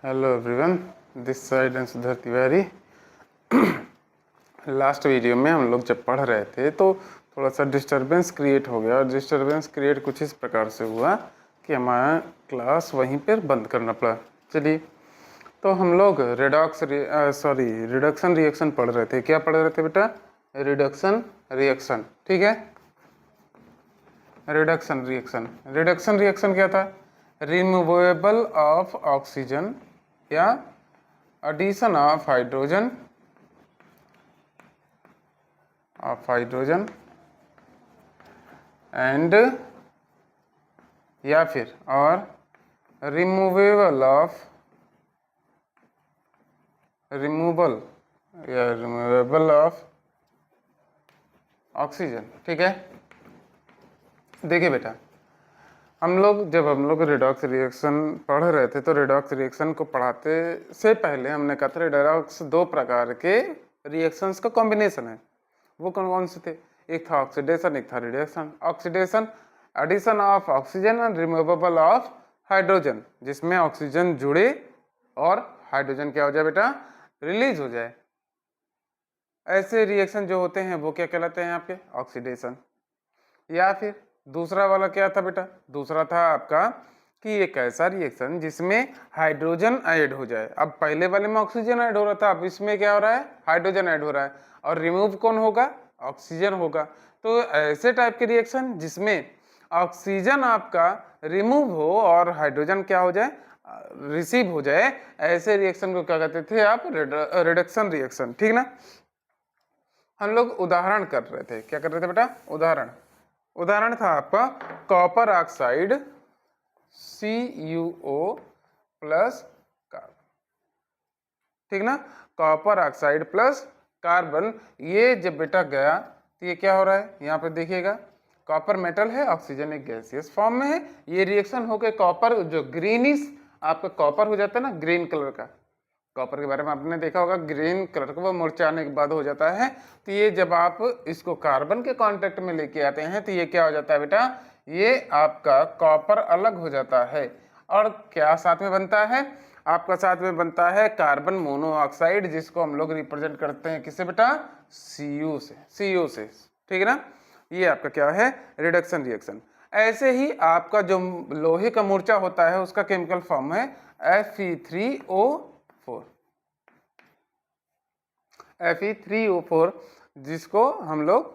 Hello everyone, this side Anshudhar Tiwari. Last video में हम लोग जब पढ़ रहे थे तो थोड़ा सा डिस्टरबेंस क्रिएट हो गया और डिस्टरबेंस क्रिएट कुछ इस प्रकार से हुआ कि हमारा क्लास वहीं पर बंद करना पड़ा। चलिए, तो हम लोग रिडक्शन रिएक्शन पढ़ रहे थे। क्या पढ़ रहे थे बेटा? Reduction reaction. ठीक है, रिडक्शन रिएक्शन। रिडक्शन रिएक्शन क्या था? रिमूवेबल ऑफ ऑक्सीजन या addition of hydrogen and या फिर और रिमूवेबल ऑफ ऑक्सीजन। ठीक है, देखिए बेटा, हम लोग रिडॉक्स रिएक्शन पढ़ रहे थे तो रिडॉक्स रिएक्शन को पढ़ाते से पहले हमने कहा था रिडॉक्स दो प्रकार के रिएक्शंस का कॉम्बिनेशन है। वो कौन कौन से थे? एक था ऑक्सीडेशन, एक था reduction. Oxidation addition of oxygen and removable of hydrogen, जिसमें ऑक्सीजन जुड़े और हाइड्रोजन क्या हो जाए बेटा? रिलीज हो जाए। ऐसे रिएक्शन जो होते हैं वो क्या कहलाते हैं आपके? ऑक्सीडेशन। या फिर दूसरा वाला क्या था बेटा? दूसरा था आपका कि एक ऐसा रिएक्शन जिसमें हाइड्रोजन ऐड हो जाए। अब पहले वाले में ऑक्सीजन ऐड हो रहा था, अब इसमें क्या हो रहा है? हाइड्रोजन ऐड हो रहा है। और रिमूव कौन होगा? ऑक्सीजन होगा। तो ऐसे टाइप के रिएक्शन जिसमें ऑक्सीजन आपका रिमूव हो और हाइड्रोजन क्या हो जाए? रिसीव हो जाए, ऐसे रिएक्शन को क्या कहते थे आप? Reduction reaction. ठीक ना? हम लोग उदाहरण कर रहे थे। क्या कर रहे थे बेटा? उदाहरण था आपका copper oxide CuO plus carbon. ठीक ना? कॉपर ऑक्साइड प्लस कार्बन, ये जब बेटा गया तो ये क्या हो रहा है? यहाँ पे देखिएगा, कॉपर मेटल है, ऑक्सीजन एक गैसियस फॉर्म में है। ये रिएक्शन होकर कॉपर जो ग्रीनिश आपका कॉपर हो जाता है ना, ग्रीन कलर का। कॉपर के बारे में आपने देखा होगा, ग्रीन कलर का वो मुरझाने के बाद हो जाता है। तो ये जब आप इसको कार्बन के कांटेक्ट में लेके आते हैं तो ये क्या हो जाता है बेटा? ये आपका कॉपर अलग हो जाता है और क्या साथ में बनता है? आपका साथ में बनता है कार्बन मोनोऑक्साइड, जिसको हम लोग रिप्रेजेंट करते हैं किससे बेटा? CO से। ठीक है ना? ये आपका क्या है? Reduction reaction. ऐसे ही आपका जो लोहे का मूर्छा होता है उसका केमिकल फॉर्म है Fe3O4, जिसको हम लोग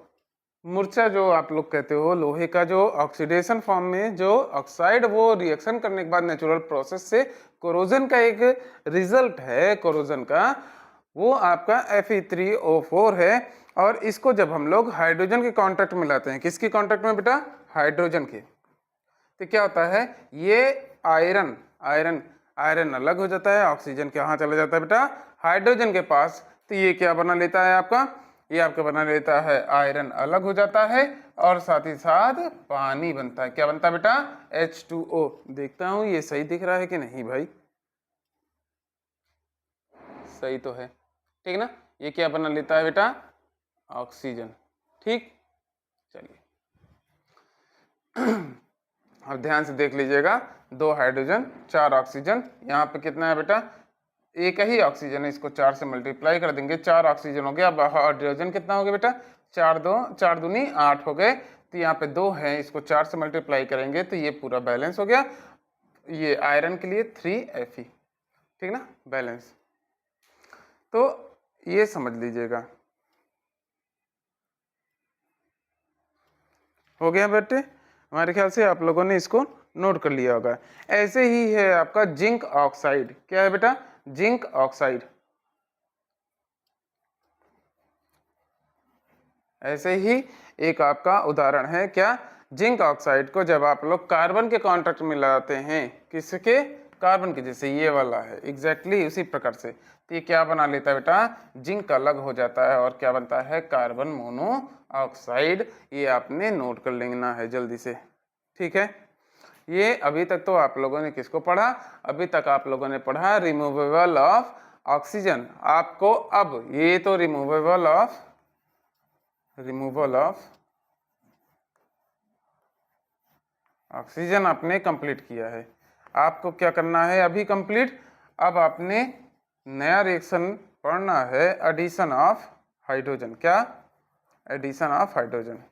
मूर्छा जो आप लोग कहते हो, लोहे का जो ऑक्सीडेशन फॉर्म में जो ऑक्साइड वो रिएक्शन करने के बाद नेचुरल प्रोसेस से कोरोजन का एक रिजल्ट है, कोरोजन का, वो आपका Fe3O4 है। और इसको जब हम लोग हाइड्रोजन के कांटेक्ट में लाते हैं, किसके कांटेक्ट में बेटा? हाइड्रोजन के, तो क्या होता है? ये आयरन आयरन आयरन अलग हो जाता है, ऑक्सीजन कहाँ चला जाता है बेटा? हाइड्रोजन के पास। तो ये क्या बना लेता है आपका? ये आपका बना लेता है आयरन अलग हो जाता है और साथ ही साथ पानी बनता है। क्या बनता है बेटा? H2O। देखता हूं ये सही दिख रहा है कि नहीं भाई? सही तो है, ठीक ना? ये क्या बना लेता है बेटा? ऑक्सीजन। ठीक, चलिए अब ध्यान से देख लीजिएगा, 2 हाइड्रोजन 4 ऑक्सीजन। यहाँ पे कितना है बेटा? एक ही ऑक्सीजन है, इसको 4 से मल्टीप्लाई कर देंगे, 4 ऑक्सीजन हो गया। अब हाइड्रोजन कितना हो गया बेटा? 4 दूनी 8 हो गए। तो यहाँ पे 2 है, इसको 4 से मल्टीप्लाई करेंगे तो ये पूरा बैलेंस हो गया। ये आयरन के लिए 3Fe। ठीक ना? बैलेंस। तो ये समझ लीजिएगा, हो गया बेटे? हमारे ख्याल से आप लोगों ने इसको नोट कर लिया होगा। ऐसे ही है आपका जिंक ऑक्साइड। क्या है बेटा? Zinc oxide. ऐसे ही एक आपका उदाहरण है, क्या? जिंक ऑक्साइड को जब आप लोग कार्बन के कांटेक्ट में लाते हैं, किसके? कार्बन के, जैसे ये वाला है एग्जैक्टली उसी प्रकार से, तो ये क्या बना लेता है बेटा? जिंक अलग हो जाता है और क्या बनता है? Carbon monoxide. ये आपने नोट कर लेना है जल्दी से। ठीक है, ये अभी तक तो आप लोगों ने किसको पढ़ा? अभी तक आप लोगों ने पढ़ा रिमूवेबल ऑफ ऑक्सीजन। आपको अब ये तो रिमूवल ऑफ ऑक्सीजन आपने कंप्लीट किया है। आपको क्या करना है अभी कंप्लीट? अब आपने नया रिएक्शन पढ़ना है, एडिशन ऑफ हाइड्रोजन। क्या? Addition of hydrogen.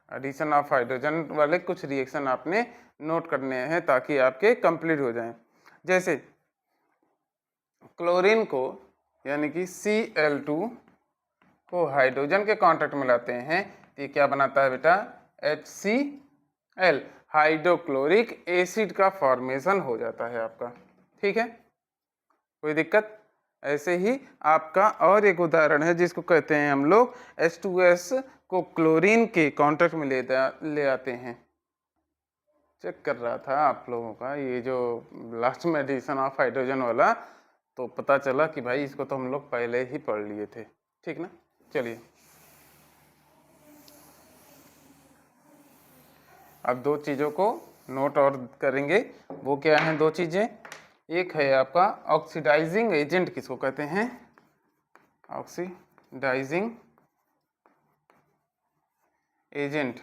Addition of hydrogen वाले कुछ रिएक्शन आपने नोट करने हैं ताकि आपके कंप्लीट हो जाएं। जैसे क्लोरीन को यानी कि Cl2 को हाइड्रोजन के कांटेक्ट में लाते हैं तो ये क्या बनाता है बेटा? HCl, हाइड्रोक्लोरिक एसिड का फॉर्मेशन हो जाता है आपका। ठीक है, कोई दिक्कत? ऐसे ही आपका और एक उदाहरण है जिसको कहते हैं हम लोग H2S को क्लोरीन के कांटेक्ट में ले आते हैं। चेक कर रहा था आप लोगों का ये जो लास्ट में एडिशन ऑफ हाइड्रोजन वाला, तो पता चला कि भाई इसको तो हम लोग पहले ही पढ़ लिए थे। ठीक ना? चलिए अब दो चीज़ों को नोट और करेंगे। वो क्या हैं दो चीज़ें? एक है आपका ऑक्सीडाइजिंग एजेंट, किसको कहते हैं? Oxidising agent.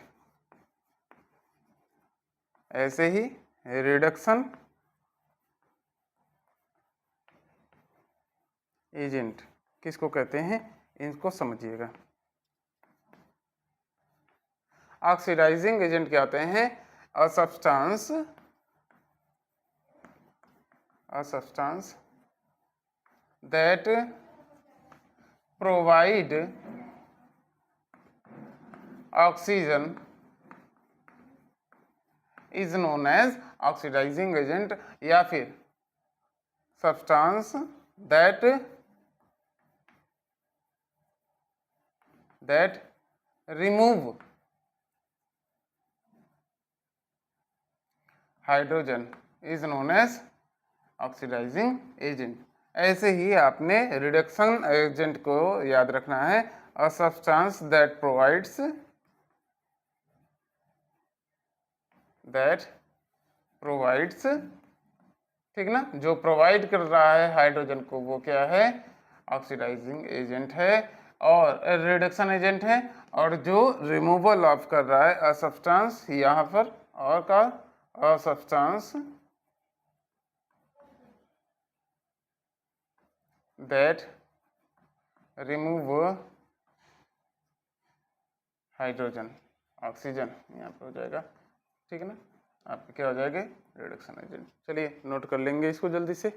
ऐसे ही रिडक्शन एजेंट किसको कहते हैं? इनको समझिएगा। ऑक्सीडाइजिंग एजेंट क्या होते हैं? A substance that provide oxygen is known as oxidising agent, या फिर substance that remove hydrogen is known as oxidising agent. ऐसे ही आपने रिडक्शन एजेंट को याद रखना है, अ सब्सटेंस दैट प्रोवाइड्स, ठीक ना, जो प्रोवाइड कर रहा है हाइड्रोजन को वो क्या है? ऑक्सीडाइजिंग एजेंट है और रिडक्शन एजेंट है। और जो रिमूवल ऑफ कर रहा है अ सब्सटेंस, यहाँ पर और का अ substance that remove hydrogen, oxygen यहाँ पे हो जाएगा। ठीक है ना? आपके क्या हो जाएंगे? Reduction agent. चलिए नोट कर लेंगे इसको जल्दी से।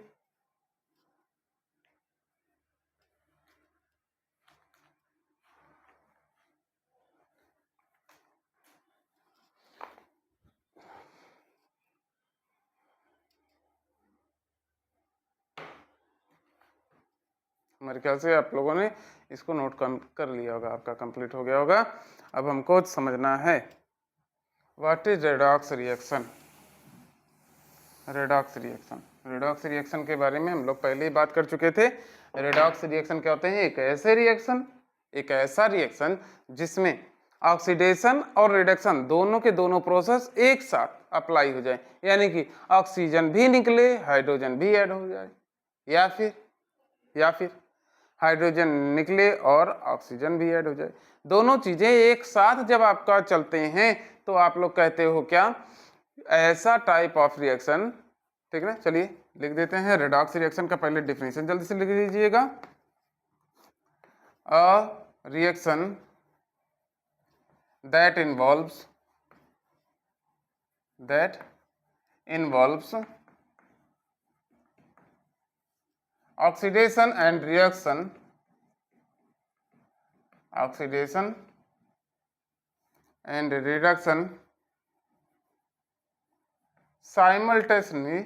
हमारे ख्याल से आप लोगों ने इसको नोट कर लिया होगा, आपका कंप्लीट हो गया होगा। अब हमको समझना है what is redox reaction. Redox reaction के बारे में हम लोग पहले ही बात कर चुके थे। रेडॉक्स रिएक्शन क्या होते हैं? एक ऐसा रिएक्शन जिसमें ऑक्सीडेशन और रिडक्शन दोनों के दोनों प्रोसेस एक साथ अप्लाई हो जाए, यानी कि ऑक्सीजन भी निकले, हाइड्रोजन भी ऐड हो जाए, या फिर हाइड्रोजन निकले और ऑक्सीजन भी ऐड हो जाए। दोनों चीजें एक साथ जब आपका चलते हैं तो आप लोग कहते हो क्या? ऐसा टाइप ऑफ रिएक्शन। ठीक है, चलिए लिख देते हैं रेडॉक्स रिएक्शन का पहले डिफिनेशन जल्दी से लिख लीजिएगा। A reaction that involves oxidation and reduction simultaneously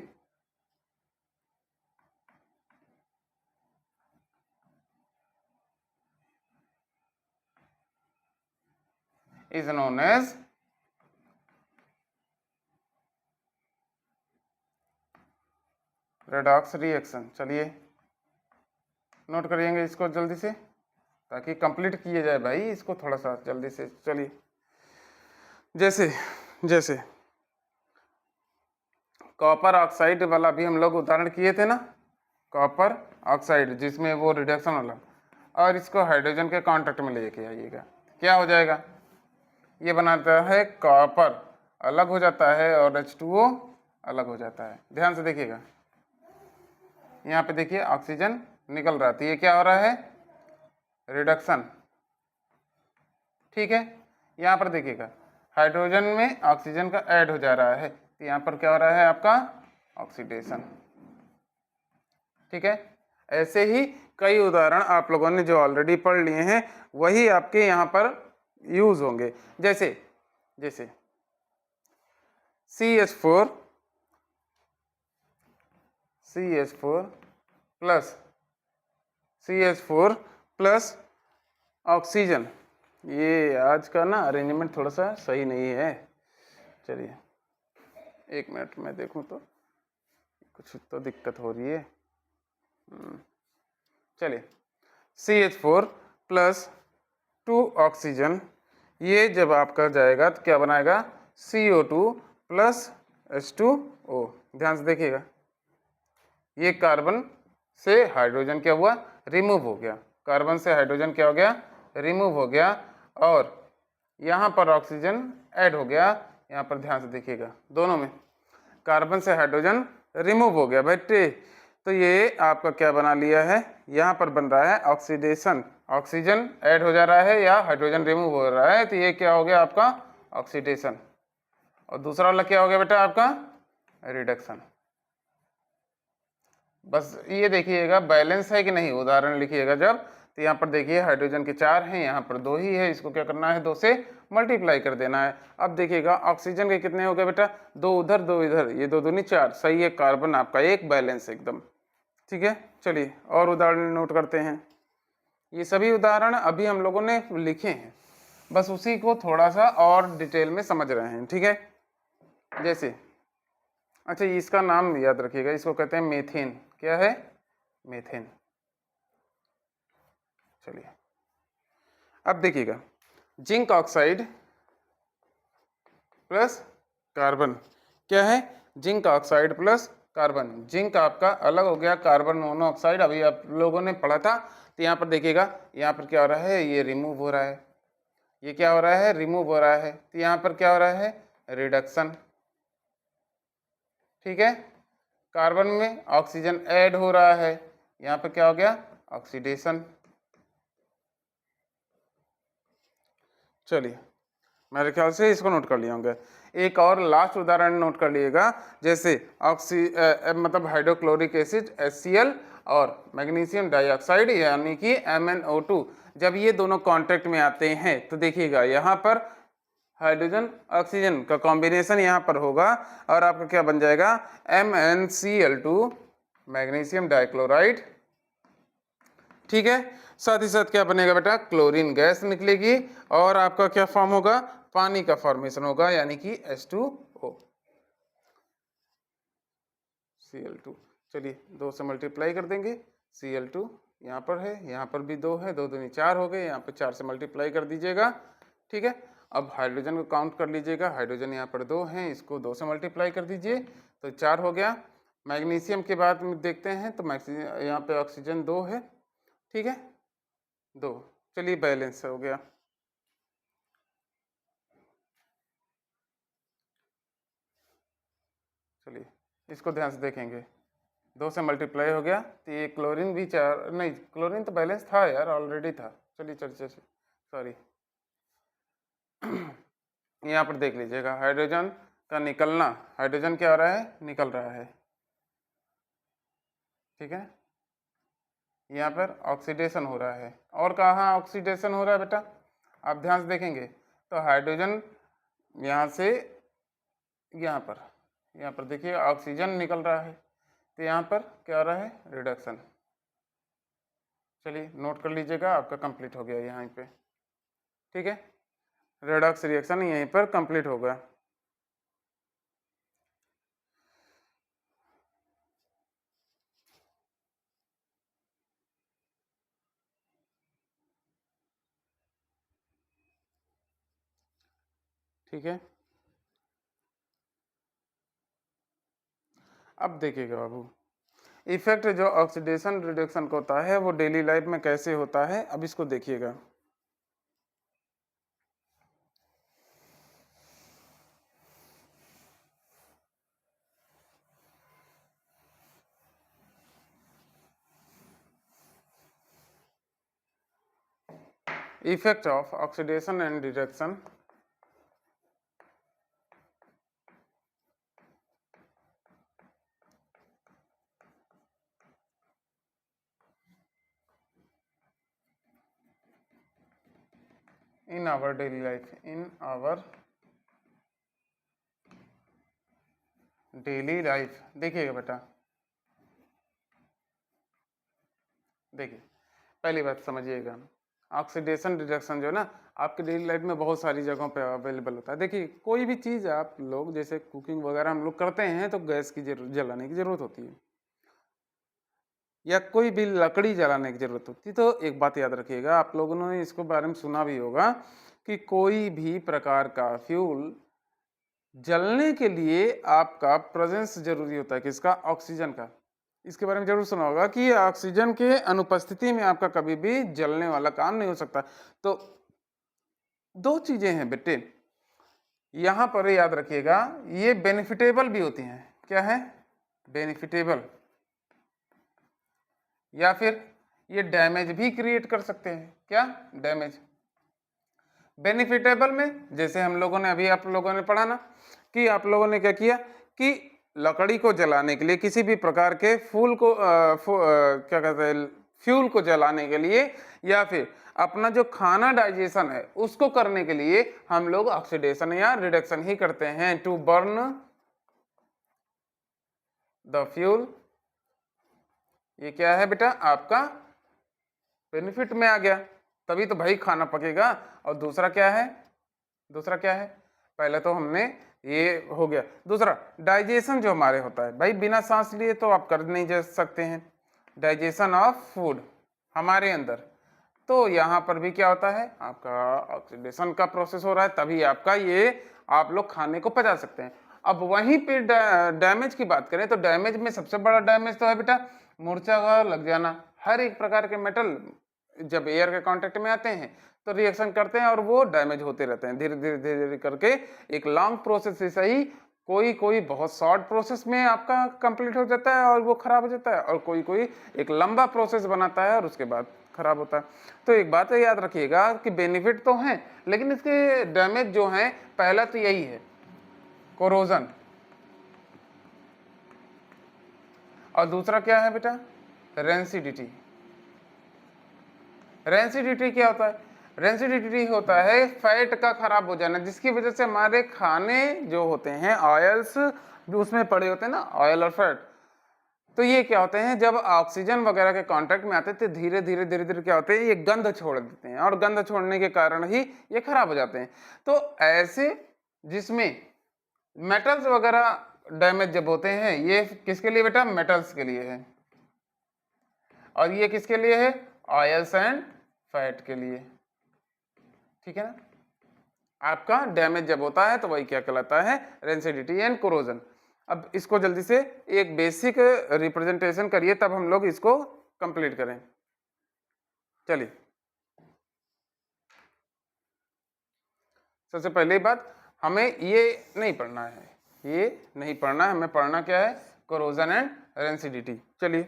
is known as redox reaction. चलिए नोट करिएंगे इसको जल्दी से ताकि कंप्लीट किया जाए भाई इसको थोड़ा सा जल्दी से। चलिए जैसे कॉपर ऑक्साइड वाला भी हम लोग उदाहरण किए थे ना, कॉपर ऑक्साइड जिसमें वो रिडक्शन वाला, और इसको हाइड्रोजन के कांटेक्ट में लेके आइएगा, क्या हो जाएगा, ये बनाता है कॉपर अलग हो जाता है और H2O अलग हो जाता है। ध्यान से देखिएगा, यहाँ पे देखिए ऑक्सीजन निकल रहा है, तो ये क्या हो रहा है, रिडक्शन। ठीक है, यहाँ पर देखिएगा हाइड्रोजन में ऑक्सीजन का ऐड हो जा रहा है, तो यहाँ पर क्या हो रहा है आपका, ऑक्सीडेशन। ठीक है, ऐसे ही कई उदाहरण आप लोगों ने जो ऑलरेडी पढ़ लिए हैं वही आपके यहाँ पर यूज होंगे। जैसे जैसे CH4 plus CH4 plus oxygen, ये आज का ना अरेंजमेंट थोड़ा सा सही नहीं है। चलिए एक मिनट में देखूं तो कुछ तो दिक्कत हो रही है। चलिए CH4 प्लस 2 ऑक्सीजन, ये जब आपका जाएगा तो क्या बनाएगा, CO2 प्लस H2O। ध्यान से देखिएगा, ये कार्बन से हाइड्रोजन क्या हुआ, रिमूव हो गया, कार्बन से हाइड्रोजन क्या हो गया, रिमूव हो गया, और यहाँ पर ऑक्सीजन ऐड हो गया। यहाँ पर ध्यान से देखिएगा, दोनों में कार्बन से हाइड्रोजन रिमूव हो गया बेटे, तो ये आपका क्या बना लिया है, यहाँ पर बन रहा है ऑक्सीडेशन, ऑक्सीजन ऐड हो जा रहा है या हाइड्रोजन रिमूव हो रहा है, तो ये क्या हो गया आपका ऑक्सीडेशन। और दूसरा वाला क्या हो गया बेटा आपका, रिडक्शन। बस ये देखिएगा बैलेंस है कि नहीं, उदाहरण लिखिएगा जब, तो यहाँ पर देखिए हाइड्रोजन के 4 हैं, यहाँ पर 2 ही है, इसको क्या करना है, 2 से मल्टीप्लाई कर देना है। अब देखिएगा ऑक्सीजन के कितने हो गए बेटा, 2 उधर 2 इधर, ये 2 दूनी 4, सही है, कार्बन आपका एक बैलेंस एकदम। ठीक है, चलिए और उदाहरण नोट करते हैं। ये सभी उदाहरण अभी हम लोगों ने लिखे हैं, बस उसी को थोड़ा सा और डिटेल में समझ रहे हैं। ठीक है, जैसे अच्छा इसका नाम याद रखिएगा, इसको कहते हैं मेथेन। क्या है, मेथेन। चलिए अब देखिएगा, जिंक ऑक्साइड प्लस कार्बन, क्या है, zinc oxide plus carbon. Zinc आपका अलग हो गया, कार्बन मोनोऑक्साइड अभी आप लोगों ने पढ़ा था, तो यहाँ पर देखिएगा, यहाँ पर क्या हो रहा है, ये रिमूव हो रहा है, ये क्या हो रहा है, रिमूव हो रहा है, तो यहाँ पर क्या हो रहा है, रिडक्शन। ठीक है, कार्बन में ऑक्सीजन ऐड हो रहा है, यहाँ पर क्या हो गया, ऑक्सीडेशन। चलिए मेरे ख्याल से इसको नोट कर लिए होंगे। एक और लास्ट उदाहरण नोट कर लिएगा, जैसे मतलब हाइड्रोक्लोरिक एसिड HCl और मैग्नीशियम डाइऑक्साइड यानी कि MnO2, जब ये दोनों कांटेक्ट में आते हैं तो देखिएगा यहाँ पर हाइड्रोजन ऑक्सीजन का कॉम्बिनेशन यहाँ पर होगा और आपका क्या बन जाएगा, MnCl2 मैग्नीशियम डाइक्लोराइड। ठीक है, साथ ही साथ क्या बनेगा बेटा, क्लोरीन गैस निकलेगी और आपका क्या फॉर्म होगा, पानी का फॉर्मेशन होगा यानी कि H2O Cl2। चलिए 2 से मल्टीप्लाई कर देंगे, Cl2 यहाँ पर है, यहाँ पर भी 2 है, 2 दूनी 4 हो गए, यहाँ पर 4 से मल्टीप्लाई कर दीजिएगा। ठीक है, अब हाइड्रोजन को काउंट कर लीजिएगा, हाइड्रोजन यहाँ पर 2 हैं, इसको 2 से मल्टीप्लाई कर दीजिए तो 4 हो गया। मैग्नीशियम के बाद में देखते हैं तो यहाँ पे ऑक्सीजन 2 है, ठीक है 2, चलिए बैलेंस हो गया। चलिए इसको ध्यान से देखेंगे, 2 से मल्टीप्लाई हो गया तो ये क्लोरीन भी 4, नहीं क्लोरीन तो बैलेंस था यार, ऑलरेडी था। चलिए चलिए सॉरी यहाँ पर देख लीजिएगा हाइड्रोजन का निकलना, हाइड्रोजन क्या हो रहा है, निकल रहा है। ठीक है, यहाँ पर ऑक्सीडेशन हो रहा है, और कहाँ ऑक्सीडेशन हो रहा है बेटा, आप ध्यान से देखेंगे तो हाइड्रोजन यहाँ से यहाँ पर देखिए ऑक्सीजन निकल रहा है, तो यहाँ पर क्या हो रहा है, रिडक्शन। चलिए नोट कर लीजिएगा, आपका कंप्लीट हो गया यहाँ पे। ठीक है, रेडॉक्स रिएक्शन यहीं पर कंप्लीट होगा। ठीक है, अब देखिएगा बाबू, इफेक्ट जो ऑक्सीडेशन रिडक्शन का होता है वो डेली लाइफ में कैसे होता है, अब इसको देखिएगा। Effect of oxidation and reduction in our daily life, in our daily life. देखिएगा बेटा, देखिए पहली बात समझिएगा, ऑक्सीडेशन रिडक्शन जो है ना आपके डेली लाइफ में बहुत सारी जगहों पे अवेलेबल होता है। देखिए कोई भी चीज़ आप लोग जैसे कुकिंग वगैरह हम लोग करते हैं तो गैस की जलाने की ज़रूरत होती है, या कोई भी लकड़ी जलाने की ज़रूरत होती है। तो एक बात याद रखिएगा, आप लोगों ने इसको बारे में सुना भी होगा कि कोई भी प्रकार का फ्यूल जलने के लिए आपका प्रेजेंस जरूरी होता है, किसका? ऑक्सीजन का। इसके बारे में जरूर सुना होगा कि ऑक्सीजन के अनुपस्थिति में आपका कभी भी जलने वाला काम नहीं हो सकता। तो दो चीजें हैं बेटे, यहां पर याद रखिएगा, ये बेनिफिटेबल भी होती हैं। क्या है? बेनिफिटेबल, या फिर ये डैमेज भी क्रिएट कर सकते हैं। क्या? डैमेज। बेनिफिटेबल में जैसे हम लोगों ने अभी आप लोगों ने पढ़ा ना कि आप लोगों ने क्या किया कि लकड़ी को जलाने के लिए, किसी भी प्रकार के फूल को क्या कहते हैं, फ्यूल को जलाने के लिए, या फिर अपना जो खाना डाइजेशन है उसको करने के लिए हम लोग ऑक्सीडेशन या रिडक्शन ही करते हैं, टू बर्न द फ्यूल। ये क्या है बेटा? आपका बेनिफिट में आ गया, तभी तो भाई खाना पकेगा। और दूसरा क्या है? दूसरा क्या है? पहले तो हमने ये हो गया, दूसरा डाइजेशन जो हमारे होता है भाई, बिना सांस लिए तो आप कर नहीं जा सकते हैं डाइजेशन ऑफ फूड हमारे अंदर। तो यहाँ पर भी क्या होता है, आपका ऑक्सीडेशन का प्रोसेस हो रहा है, तभी आपका ये आप लोग खाने को पचा सकते हैं। अब वहीं पे डैमेज की बात करें तो डैमेज में सबसे बड़ा डैमेज तो है बेटा मूर्छा का लग जाना। हर एक प्रकार के मेटल जब एयर के कांटेक्ट में आते हैं तो रिएक्शन करते हैं और वो डैमेज होते रहते हैं धीरे धीरे धीरे धीरे करके। एक लॉन्ग प्रोसेस से सही, कोई कोई बहुत शॉर्ट प्रोसेस में आपका कंप्लीट हो जाता है और वो खराब हो जाता है, और कोई कोई एक लंबा प्रोसेस बनाता है और उसके बाद खराब होता है। तो एक बात याद रखिएगा कि बेनिफिट तो हैं, लेकिन इसके डैमेज जो हैं, पहला तो यही है कोरोजन, और दूसरा क्या है बेटा? रेंसिडिटी। रेंसिडिटी क्या होता है? रेंसिडिटी होता है फैट का खराब हो जाना, जिसकी वजह से हमारे खाने जो होते हैं ऑयल्स जो उसमें पड़े होते हैं ना, ऑयल और फैट, तो ये क्या होते हैं जब ऑक्सीजन वगैरह के कांटेक्ट में आते हैं तो धीरे धीरे धीरे धीरे क्या होते हैं, ये गंध छोड़ देते हैं, और गंध छोड़ने के कारण ही ये खराब हो जाते हैं। तो ऐसे जिसमें मेटल्स वगैरह डैमेज जब होते हैं, ये किसके लिए बेटा? मेटल्स के लिए है, और ये किसके लिए है? ऑयल्स एंड फैट के लिए। ठीक है ना? आपका डैमेज जब होता है तो वही क्या कहलाता है? Rancidity and corrosion. अब इसको जल्दी से एक बेसिक रिप्रेजेंटेशन करिए, तब हम लोग इसको कंप्लीट करें। चलिए, सबसे पहली बात, हमें ये नहीं पढ़ना है, ये नहीं पढ़ना है, हमें पढ़ना क्या है? Corrosion and rancidity. चलिए,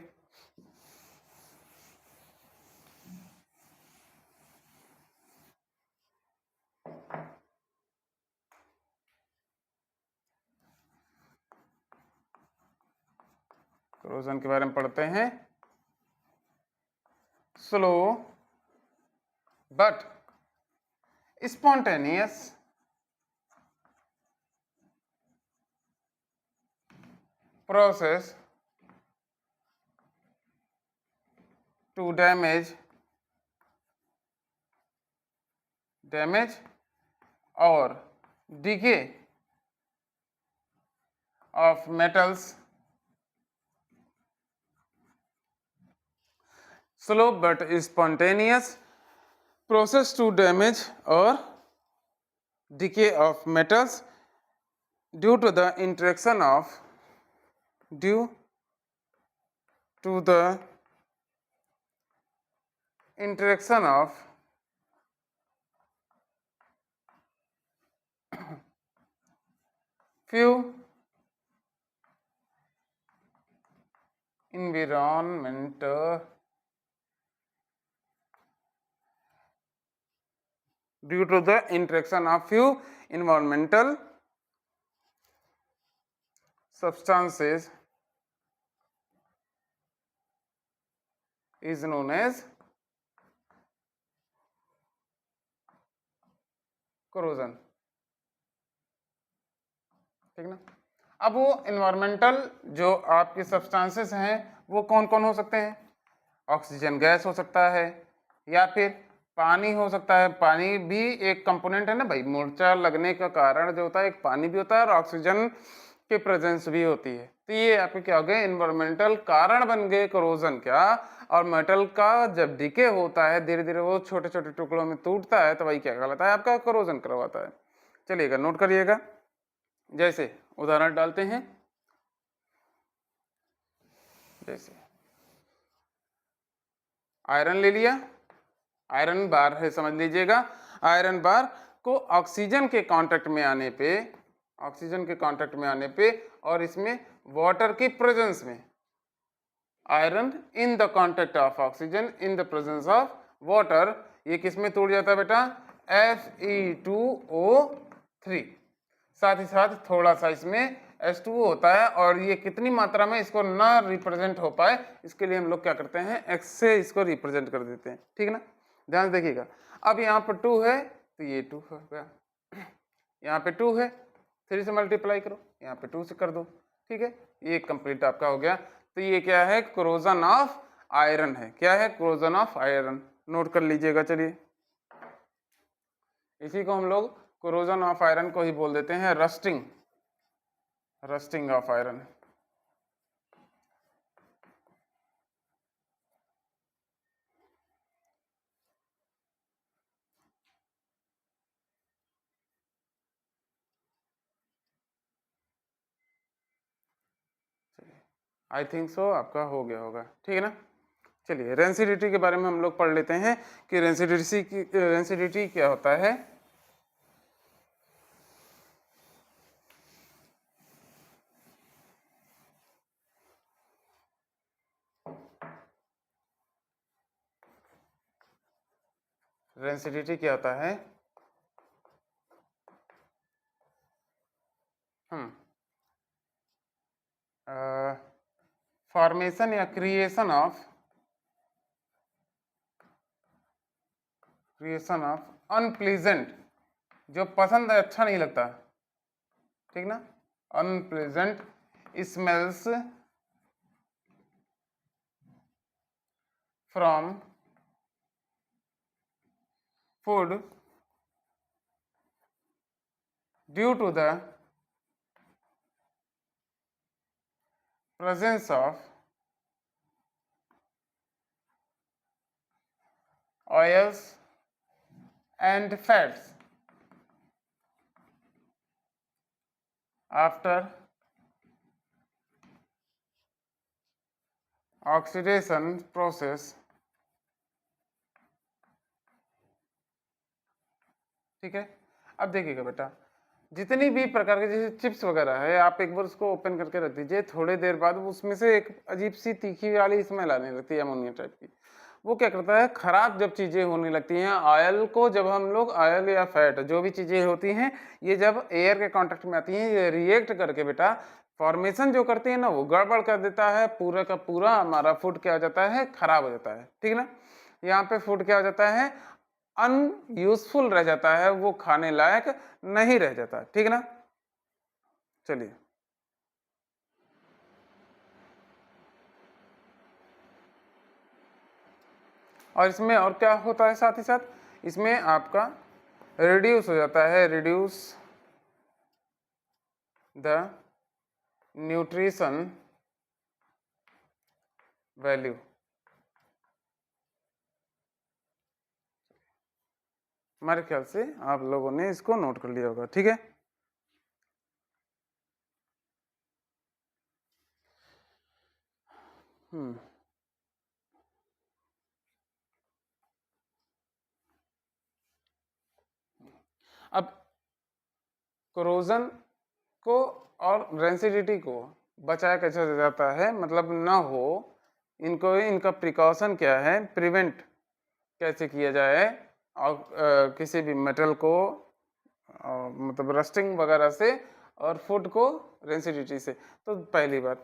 कोरोजन के बारे में पढ़ते हैं। Slow but spontaneous process to damage or decay of metals. Slow but spontaneous process to damage or decay of metals due to the interaction of to the interaction of few environmental due to the interaction of few environmental substances is known as corrosion। ठीक ना। अब वो environmental जो आपके substances हैं वो कौन कौन हो सकते हैं? ऑक्सीजन गैस हो सकता है, या फिर पानी हो सकता है। पानी भी एक कंपोनेंट है ना भाई, मूर्छा लगने का कारण जो होता है एक पानी भी होता है और ऑक्सीजन की प्रेजेंस भी होती है। तो ये आपके क्या हो गए? इन्वायरमेंटल कारण बन गए कोरोजन। क्या? और मेटल का जब डिके होता है धीरे धीरे वो छोटे छोटे टुकड़ों में टूटता है तो वही क्या कहलाता है? आपका कोरोजन करवाता है। चलिएगा नोट करिएगा। जैसे उदाहरण डालते हैं, जैसे आयरन ले लिया, आयरन बार है समझ लीजिएगा। आयरन बार को ऑक्सीजन के कांटेक्ट में आने पे, ऑक्सीजन के कांटेक्ट में आने पे और इसमें वाटर की प्रेजेंस में, iron in the contact of oxygen in the presence of water, ये किस में टूट जाता है बेटा? Fe2O3। साथ ही साथ थोड़ा सा इसमें H2O होता है और ये कितनी मात्रा में इसको ना रिप्रेजेंट हो पाए इसके लिए हम लोग क्या करते हैं? X से इसको रिप्रेजेंट कर देते हैं। ठीक ना, ध्यान से देखिएगा। अब यहाँ पर 2 है तो ये 2 हो गया, यहाँ पे 2 है 3 से मल्टीप्लाई करो, यहाँ पे 2 से कर दो। ठीक है, ये कंप्लीट आपका हो गया। तो ये क्या है? कोरोजन ऑफ आयरन है। क्या है? Corrosion of iron. नोट कर लीजिएगा। चलिए इसी को हम लोग कोरोजन ऑफ आयरन को ही बोल देते हैं rusting, rusting of iron. I think so आपका हो गया होगा। ठीक है ना। चलिए रेंसिडिटी के बारे में हम लोग पढ़ लेते हैं कि रेंसिडिटी क्या होता है। रेंसिडिटी क्या होता है? फॉर्मेशन या क्रिएशन ऑफ अनप्लीजेंट, जो पसंद है, अच्छा नहीं लगता। ठीक ना, unpleasant smells from food due to the presence of oils and fats after oxidation process। ठीक है, अब देखिएगा बेटा, जितनी भी प्रकार के जैसे चिप्स वगैरह है, आप एक बार उसको ओपन करके रख दीजिए, थोड़ी देर बाद उसमें से एक अजीब सी तीखी वाली स्मेल आने लगती है, अमोनिया टाइप की। वो क्या करता है? खराब जब चीजें होने लगती हैं, ऑयल को जब हम लोग, ऑयल या फैट जो भी चीजें होती हैं, ये जब एयर के कांटेक्ट में आती हैं, ये रिएक्ट करके बेटा फॉर्मेशन जो करती है ना, वो गड़बड़ कर देता है। पूरा का पूरा हमारा फूड क्या हो जाता है? खराब हो जाता है। ठीक ना, यहाँ पे फूड क्या हो जाता है? अनयूजफुल रह जाता है, वो खाने लायक नहीं रह जाता। ठीक ना। चलिए और इसमें और क्या होता है? साथ ही साथ इसमें आपका रिड्यूस हो जाता है, रिड्यूस द न्यूट्रिशन वैल्यू। हमारे ख्याल से आप लोगों ने इसको नोट कर लिया होगा। ठीक है, अब कोरोजन को और रेंसिडिटी को बचाया कैसे जाता है, मतलब ना हो इनको, इनका प्रिकॉशन क्या है, प्रिवेंट कैसे किया जाए और किसी भी मेटल को मतलब रस्टिंग वगैरह से और फूड को रेंसिडिटी से। तो पहली बात,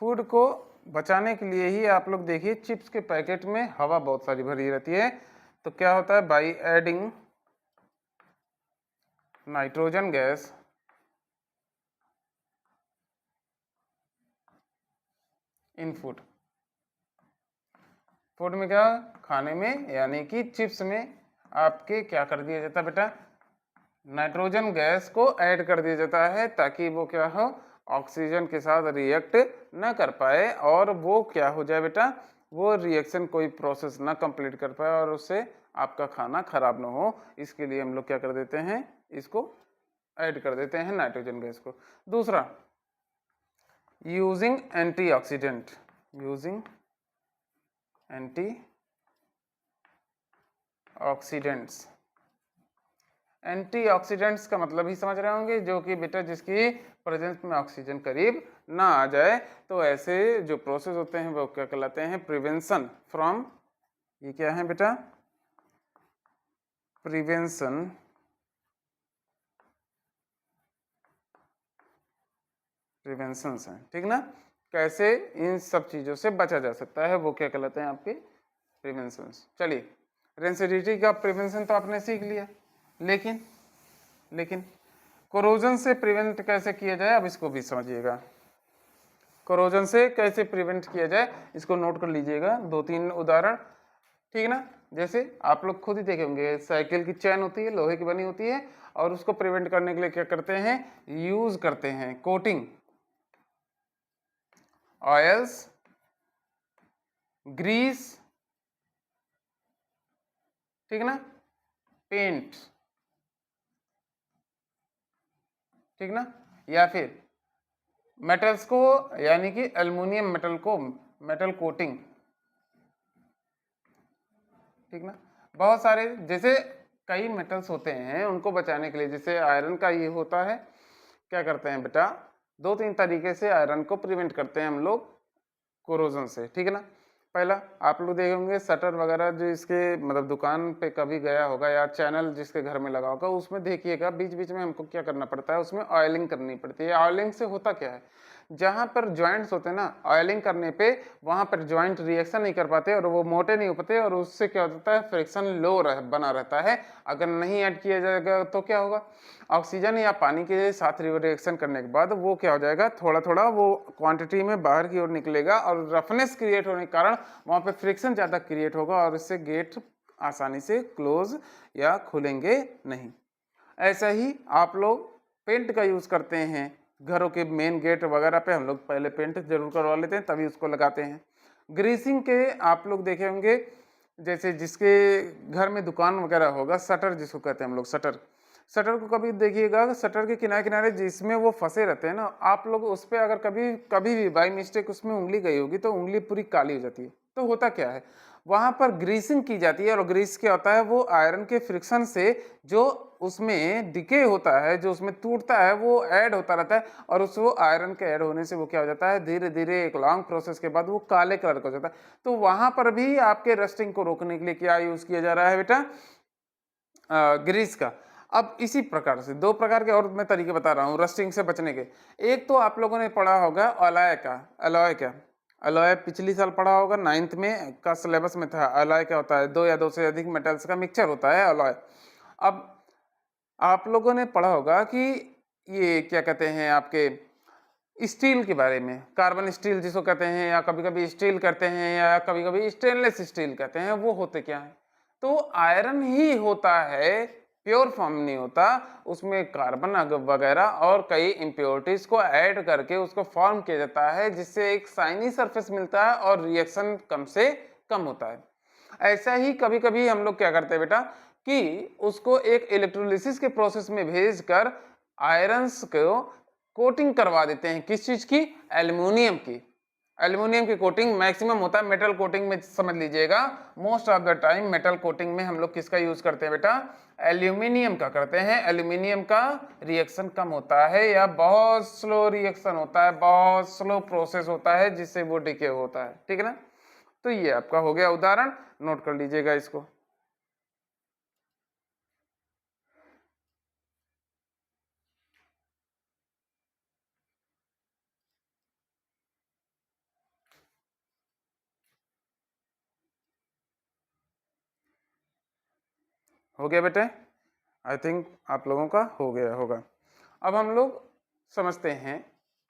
फूड को बचाने के लिए ही आप लोग देखिए चिप्स के पैकेट में हवा बहुत सारी भरी रहती है, तो क्या होता है, by adding nitrogen gas in food, food में क्या, खाने में यानी कि चिप्स में आपके क्या कर दिया जाता है बेटा, नाइट्रोजन गैस को ऐड कर दिया जाता है ताकि वो क्या हो, ऑक्सीजन के साथ रिएक्ट ना कर पाए और वो क्या हो जाए बेटा, वो रिएक्शन कोई प्रोसेस ना कंप्लीट कर पाए और उससे आपका खाना खराब ना हो। इसके लिए हम लोग क्या कर देते हैं, इसको ऐड कर देते हैं नाइट्रोजन गैस को। दूसरा, using antioxidant, using antioxidants, antioxidants का मतलब ही समझ रहे होंगे, जो कि बेटा जिसकी प्रेजेंस में ऑक्सीजन करीब ना आ जाए। तो ऐसे जो प्रोसेस होते हैं वो क्या कहलाते हैं, प्रिवेंशन फ्रॉम, ये क्या है बेटा, प्रिवेंशन प्रिवेंशंस हैं, ठीक ना। कैसे इन सब चीजों से बचा जा सकता है वो क्या कहलाते हैं आपके प्रिवेंशंस। चलिए, रेंसिडिटी का प्रिवेंशन तो आपने सीख लिया, लेकिन कोरोजन से प्रिवेंट कैसे किया जाए, अब इसको भी समझिएगा। कोरोजन से कैसे प्रिवेंट किया जाए इसको नोट कर लीजिएगा, 2-3 उदाहरण, ठीक ना। जैसे आप लोग खुद ही देखे होंगे, साइकिल की चैन होती है, लोहे की बनी होती है, और उसको प्रिवेंट करने के लिए क्या करते हैं, यूज करते हैं कोटिंग, ऑयल्स, ग्रीस, ठीक ना, पेंट, ठीक ना, या फिर मेटल्स को यानी कि एल्युमिनियम मेटल को मेटल कोटिंग, ठीक ना। बहुत सारे जैसे कई मेटल्स होते हैं उनको बचाने के लिए, जैसे आयरन का ये होता है, क्या करते हैं बेटा, 2-3 तरीके से आयरन को प्रिवेंट करते हैं हम लोग कोरोजन से, ठीक है ना। पहला, आप लोग देखे होंगे शटर वगैरह जो इसके मतलब दुकान पे कभी गया होगा या चैनल जिसके घर में लगा होगा, उसमें देखिएगा बीच बीच में हमको क्या करना पड़ता है, उसमें ऑयलिंग करनी पड़ती है। ऑयलिंग से होता क्या है, जहां पर ज्वाइंट्स होते हैं ना, ऑयलिंग करने पे वहां पर ज्वाइंट रिएक्शन नहीं कर पाते और वो मोटे नहीं हो पाते, और उससे क्या होता है, फ्रिक्शन लो बना रहता है। अगर नहीं ऐड किया जाएगा तो क्या होगा, ऑक्सीजन या पानी के साथ रिएक्शन करने के बाद वो क्या हो जाएगा, थोड़ा थोड़ा वो क्वांटिटी में बाहर की ओर निकलेगा और रफनेस क्रिएट होने के कारण वहां पे फ्रिक्शन ज़्यादा क्रिएट होगा और इससे गेट आसानी से क्लोज या खुलेंगे नहीं। ऐसा ही आप लोग पेंट का यूज़ करते हैं, घरों के मेन गेट वगैरह पे हम लोग पहले पेंट जरूर करवा लेते हैं तभी उसको लगाते हैं। ग्रीसिंग के आप लोग देखे होंगे, जैसे जिसके घर में दुकान वगैरह होगा, शटर जिसको कहते हैं हम लोग, शटर, शटर को कभी देखिएगा, शटर के किनारे किनारे जिसमें वो फंसे रहते हैं ना, आप लोग उस पर अगर कभी कभी भी बाई मिस्टेक उसमें उंगली गई होगी तो उंगली पूरी काली हो जाती है। तो होता क्या है, वहां पर ग्रीसिंग की जाती है, और ग्रीस क्या होता है, वो आयरन के फ्रिक्शन से जो उसमें डिके होता है, जो उसमें टूटता है, वो ऐड होता रहता है, और उस वो आयरन के ऐड होने से वो क्या हो जाता है, धीरे धीरे एक लॉन्ग प्रोसेस के बाद वो काले कलर का हो जाता है। तो वहां पर भी आपके रस्टिंग को रोकने के लिए क्या यूज किया जा रहा है बेटा, ग्रीस का। अब इसी प्रकार से 2 प्रकार के और मैं तरीके बता रहा हूँ रस्टिंग से बचने के। एक तो आप लोगों ने पढ़ा होगा अलॉय का, अलॉय क्या, अलॉय पिछली साल पढ़ा होगा, 9th में का सिलेबस में था। अलॉय क्या होता है, 2 या 2 से अधिक मेटल्स का मिक्सचर होता है अलॉय। अब आप लोगों ने पढ़ा होगा कि ये क्या कहते हैं आपके स्टील के बारे में, कार्बन स्टील जिसको कहते हैं, या कभी कभी स्टील कहते हैं, या कभी कभी स्टेनलेस स्टील कहते हैं, वो होते क्या है, तो आयरन ही होता है, प्योर फॉर्म नहीं होता, उसमें कार्बन वगैरह और कई इम्प्योरिटीज को ऐड करके उसको फॉर्म किया जाता है, जिससे एक शाइनी सरफेस मिलता है और रिएक्शन कम से कम होता है। ऐसा ही कभी कभी हम लोग क्या करते हैं बेटा, कि उसको एक इलेक्ट्रोलिसिस के प्रोसेस में भेजकर आयरन्स को कोटिंग करवा देते हैं, किस चीज की? एल्युमिनियम की। एल्युमिनियम की कोटिंग मैक्सिमम होता है, मेटल कोटिंग में समझ लीजिएगा most of the time metal coating में हम लोग किसका यूज करते हैं बेटा? एल्यूमिनियम का करते हैं। एल्यूमिनियम का रिएक्शन कम होता है या बहुत स्लो रिएक्शन होता है, बहुत स्लो प्रोसेस होता है जिससे वो डिके होता है, ठीक है ना। तो ये आपका हो गया उदाहरण, नोट कर लीजिएगा इसको। हो गया बेटे? आई थिंक आप लोगों का हो गया होगा। अब हम लोग समझते हैं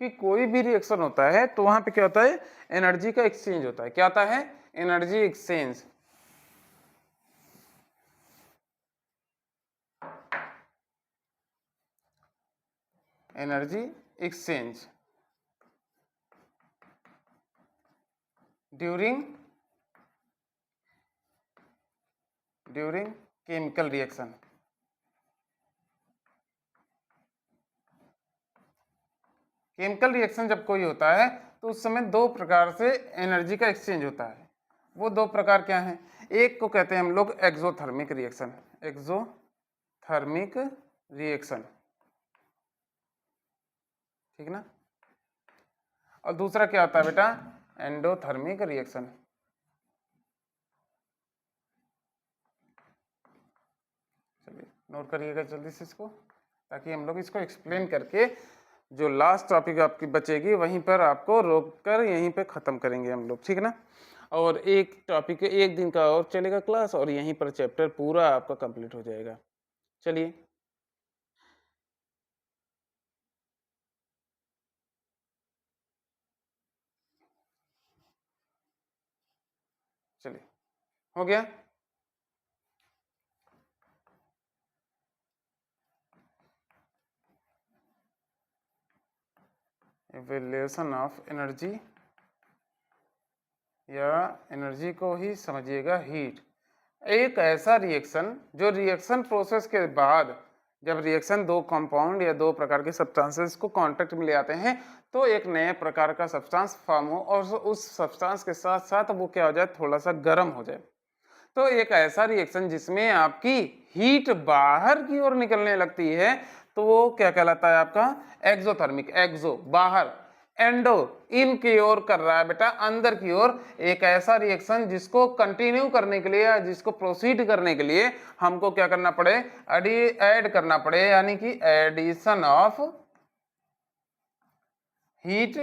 कि कोई भी रिएक्शन होता है तो वहां पे क्या होता है? एनर्जी का एक्सचेंज होता है। क्या होता है? Energy exchange. Energy exchange during chemical reaction. Chemical reaction जब कोई होता है तो उस समय दो प्रकार से एनर्जी का एक्सचेंज होता है। वो दो प्रकार क्या हैं? एक को कहते हैं हम लोग एक्सोथर्मिक रिएक्शन, एक्सोथर्मिक रिएक्शन, ठीक ना। और दूसरा क्या होता है बेटा? Endothermic reaction. चलिए नोट करिएगा जल्दी से इसको, ताकि हम लोग इसको एक्सप्लेन करके जो लास्ट टॉपिक आपकी बचेगी वहीं पर आपको रोक कर यहीं पे ख़त्म करेंगे हम लोग, ठीक है ना। और एक टॉपिक एक दिन का और चलेगा क्लास और यहीं पर चैप्टर पूरा आपका कंप्लीट हो जाएगा। चलिए चलिए हो गया। इवैल्यूएशन ऑफ एनर्जी, या एनर्जी को ही समझिएगा हीट। एक ऐसा रिएक्शन जो रिएक्शन प्रोसेस के बाद जब रिएक्शन दो कंपाउंड या दो प्रकार के सब्सटेंसेस को कांटेक्ट में ले आते हैं तो एक नए प्रकार का सब्सटेंस फॉर्म हो और उस सब्सटेंस के साथ साथ वो क्या हो जाए? थोड़ा सा गर्म हो जाए। तो एक ऐसा रिएक्शन जिसमें आपकी हीट बाहर की ओर निकलने लगती है तो वो क्या कहलाता है? आपका एक्सोथर्मिक। एक्सो बाहर, एंडो इन की ओर कर रहा है बेटा, अंदर की ओर। एक ऐसा रिएक्शन जिसको कंटिन्यू करने के लिए या जिसको प्रोसीड करने के लिए हमको क्या करना पड़े? ऐड करना पड़े, यानी कि एडिशन ऑफ हीट,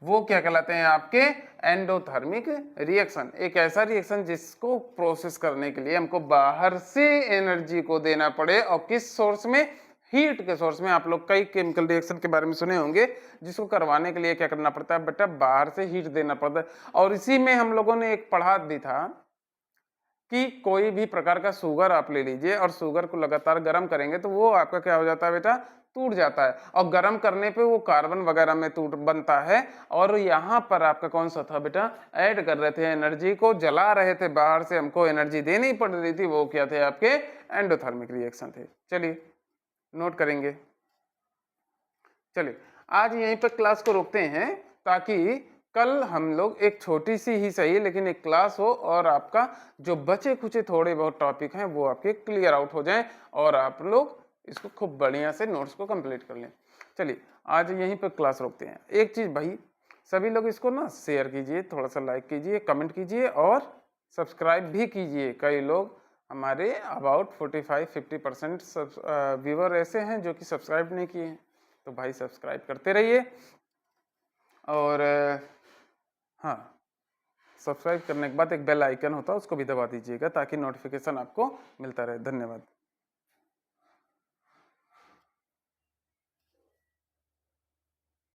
वो क्या कहलाते हैं? आपके एंडोथर्मिक रिएक्शन। एक ऐसा रिएक्शन जिसको प्रोसेस करने के लिए हमको बाहर से एनर्जी को देना पड़े, और किस सोर्स में? हीट के सोर्स में। आप लोग कई केमिकल रिएक्शन के बारे में सुने होंगे जिसको करवाने के लिए क्या करना पड़ता है बेटा? बाहर से हीट देना पड़ता है। और इसी में हम लोगों ने एक पढ़ा भी था कि कोई भी प्रकार का शुगर आप ले लीजिए और शुगर को लगातार गर्म करेंगे तो वो आपका क्या हो जाता है बेटा? टूट जाता है, और गर्म करने पे वो कार्बन वगैरह में टूट बनता है। और यहाँ पर आपका कौन सा था बेटा? ऐड कर रहे थे एनर्जी को, जला रहे थे, बाहर से हमको एनर्जी देनी पड़ रही थी, वो क्या थे? आपके एंडोथर्मिक रिएक्शन थे। चलिए नोट करेंगे। चलिए आज यहीं पर क्लास को रोकते हैं ताकि कल हम लोग एक छोटी सी ही सही लेकिन एक क्लास हो और आपका जो बचे खुचे थोड़े बहुत टॉपिक हैं वो आपके क्लियर आउट हो जाएं और आप लोग इसको खूब बढ़िया से नोट्स को कंप्लीट कर लें। चलिए आज यहीं पर क्लास रोकते हैं। एक चीज़ भाई, सभी लोग इसको ना शेयर कीजिए, थोड़ा सा लाइक कीजिए, कमेंट कीजिए और सब्सक्राइब भी कीजिए। कई लोग हमारे अबाउट 45-50% व्यूअर ऐसे हैं जो कि सब्सक्राइब नहीं किए हैं, तो भाई सब्सक्राइब करते रहिए। और हाँ, सब्सक्राइब करने के बाद एक बेल आइकन होता है उसको भी दबा दीजिएगा ताकि नोटिफिकेशन आपको मिलता रहे। धन्यवाद।